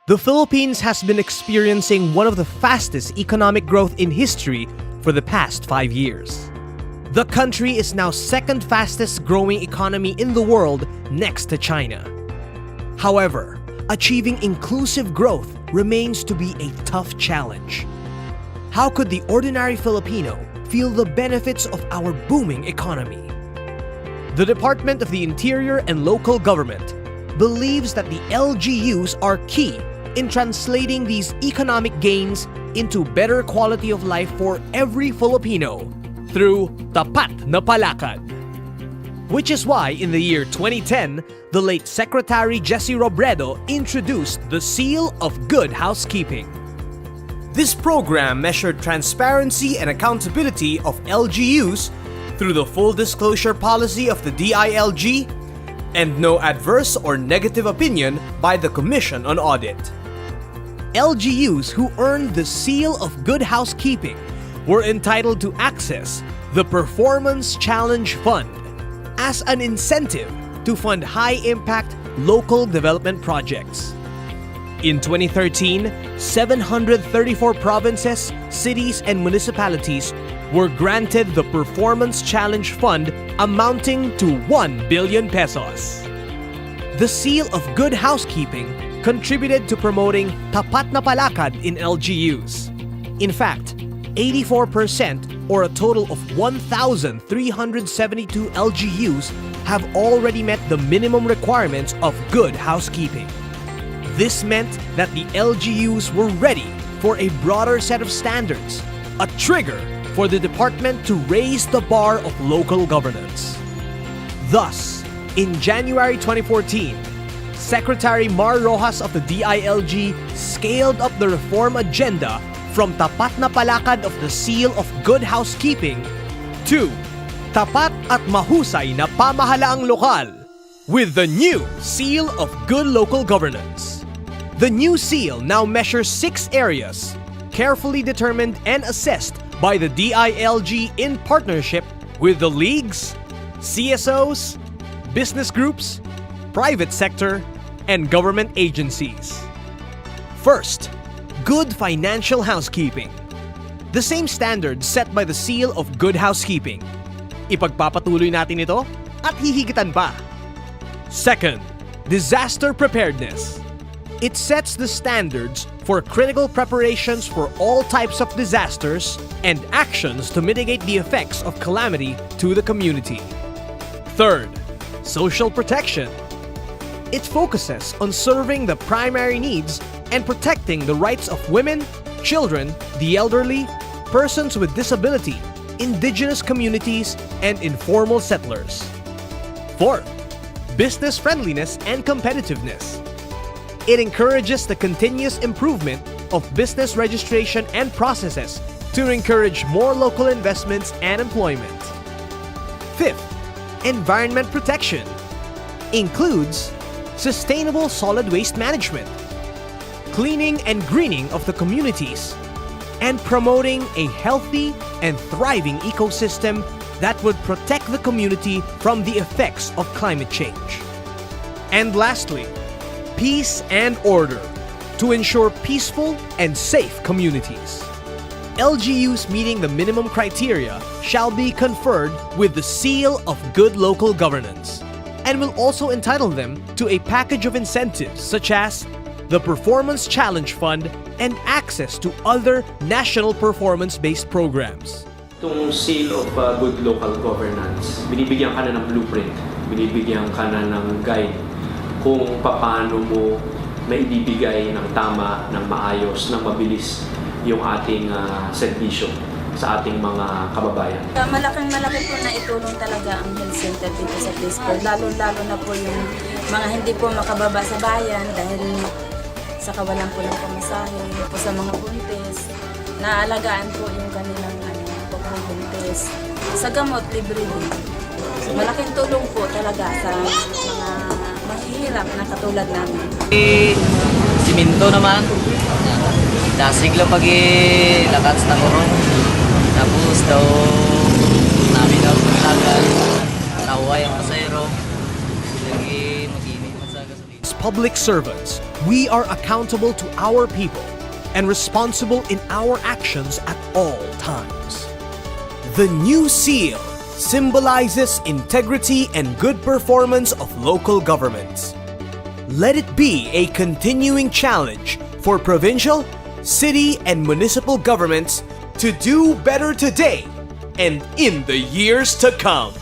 The Philippines has been experiencing one of the fastest economic growth in history for the past 5 years. The country is now second fastest growing economy in the world next to China. However, achieving inclusive growth remains to be a tough challenge. How could the ordinary Filipino feel the benefits of our booming economy? The Department of the Interior and Local Government believes that the LGUs are key in translating these economic gains into better quality of life for every Filipino through Tapat na Palakad. Which is why in the year 2010, the late Secretary Jesse Robredo introduced the Seal of Good Housekeeping. This program measured transparency and accountability of LGUs through the full disclosure policy of the DILG and no adverse or negative opinion by the Commission on Audit. LGUs who earned the Seal of Good Housekeeping were entitled to access the Performance Challenge Fund as an incentive to fund high-impact local development projects. In 2013, 734 provinces, cities, and municipalities were granted the Performance Challenge Fund amounting to 1 billion pesos. The Seal of Good Housekeeping contributed to promoting Tapat na Palakad in LGUs. In fact, 84% or a total of 1,372 LGUs have already met the minimum requirements of good housekeeping. This meant that the LGUs were ready for a broader set of standards, a trigger for the department to raise the bar of local governance. Thus, in January 2014, Secretary Mar Rojas of the DILG scaled up the reform agenda from Tapat na Palakad of the Seal of Good Housekeeping to Tapat at Mahusay na Pamahalaang Lokal with the new Seal of Good Local Governance. The new seal now measures 6 areas, carefully determined and assessed by the DILG in partnership with the leagues, CSOs, business groups, private sector, and government agencies. First, good financial housekeeping. The same standards set by the Seal of Good Housekeeping. Ipagpapatuloy natin ito at hihigitan pa. Second, disaster preparedness. It sets the standards for critical preparations for all types of disasters and actions to mitigate the effects of calamity to the community. Third, social protection. It focuses on serving the primary needs and protecting the rights of women, children, the elderly, persons with disability, indigenous communities, and informal settlers. Fourth, business friendliness and competitiveness. It encourages the continuous improvement of business registration and processes to encourage more local investments and employment. Fifth, environment protection. Includes sustainable solid waste management, cleaning and greening of the communities, and promoting a healthy and thriving ecosystem that would protect the community from the effects of climate change. And lastly, peace and order to ensure peaceful and safe communities. LGUs meeting the minimum criteria shall be conferred with the Seal of Good Local Governance and will also entitle them to a package of incentives such as the Performance Challenge Fund and access to other national performance-based programs. Itong Seal of Good Local Governance, binibigyan ka na ng blueprint, binibigyan ka na ng guide kung paano mo maibibigay ng tama, ng maayos, ng mabilis yung ating serbisyo sa ating mga kababayan. Malaking-malaki po na itulong talaga ang health center dito sa Pisco. Lalo-lalo na po yung mga hindi po makababa sa bayan dahil sa kawalan po ng pamasahe, po sa mga buntis. Naalagaan po yung kanilang pagbubuntis. Sa gamot, libre din. Malaking tulong po talaga sa mga mahihirap na katulad namin. Siminto naman. Dasig lang pag-lakats na kurong. Tapos daw namin daw pagtagal. Nahuwa yung pasayro. Lagi mag-init masaga sa Public servants we are accountable to our people and responsible in our actions at all times. The new seal symbolizes integrity and good performance of local governments. Let it be a continuing challenge for provincial, city, and municipal governments to do better today and in the years to come.